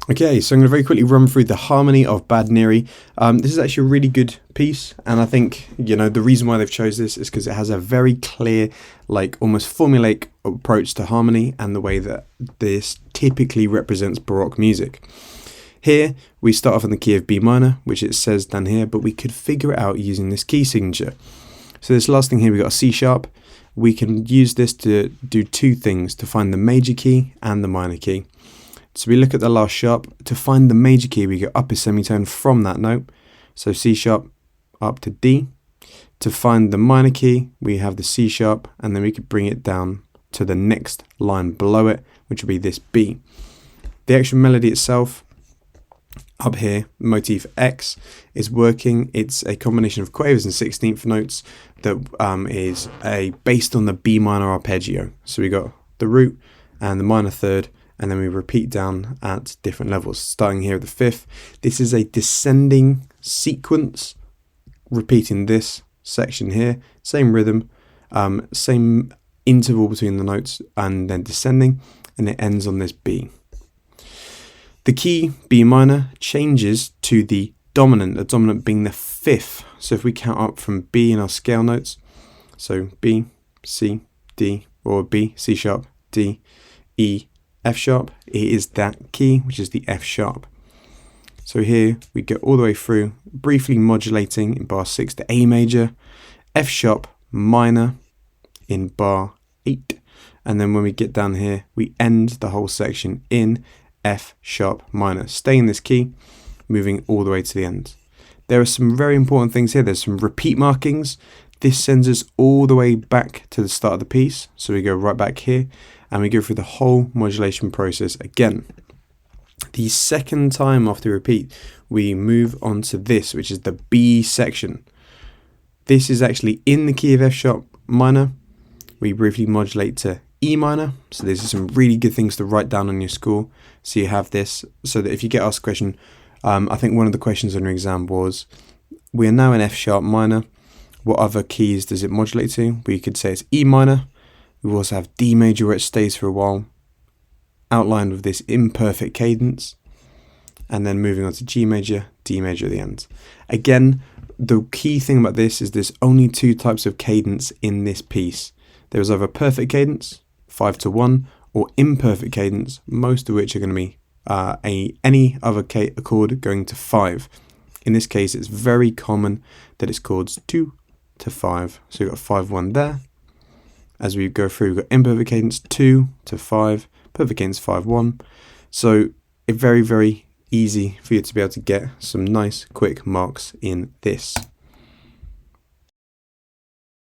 Okay, so I'm going to very quickly run through the harmony of Bad Neri. This is actually a really good piece, and I think, you know, the reason why they've chose this is because it has a very clear, like almost formulaic approach to harmony and the way that this typically represents Baroque music. Here, we start off in the key of B minor, which it says down here, but we could figure it out using this key signature. So this last thing here, we got a C sharp. We can use this to do two things, to find the major key and the minor key. So we look at the last sharp. To find the major key, we go up a semitone from that note. So C sharp up to D. To find the minor key, we have the C sharp, and then we could bring it down to the next line below it, which would be this B. The actual melody itself, up here, motif X, is working. It's a combination of quavers and 16th notes that is based on the B minor arpeggio. So we got the root and the minor third, and then we repeat down at different levels, starting here at the fifth. This is a descending sequence, repeating this section here, same rhythm, same interval between the notes, and then descending, and it ends on this B. The key, B minor, changes to the dominant being the fifth. So if we count up from B in our scale notes, so B, C, D, or B, C sharp, D, E, F sharp, it is that key, which is the F sharp. So here we go all the way through, briefly modulating in bar 6 to A major, F sharp minor in bar 8, and then when we get down here, we end the whole section in F sharp minor, stay in this key, moving all the way to the end. There are some very important things here. There's some repeat markings. This sends us all the way back to the start of the piece. So we go right back here and we go through the whole modulation process again. The second time after the repeat, we move on to this, which is the B section. This is actually in the key of F sharp minor. We briefly modulate to E minor. So these are some really good things to write down on your score. So you have this, so that if you get asked a question, I think one of the questions on your exam was, we are now in F sharp minor. What other keys does it modulate to? We could say it's E minor. We also have D major where it stays for a while, outlined with this imperfect cadence, and then moving on to G major, D major at the end. Again, the key thing about this is there's only two types of cadence in this piece. There is either perfect cadence, 5/1, or imperfect cadence, most of which are going to be any other chord going to 5. In this case, it's very common that it's chords 2 to 5. So we've got 5/1 there. As we go through, we've got imperfect cadence 2 to 5, perfect cadence 5/1. So it's very, very easy for you to be able to get some nice quick marks in this.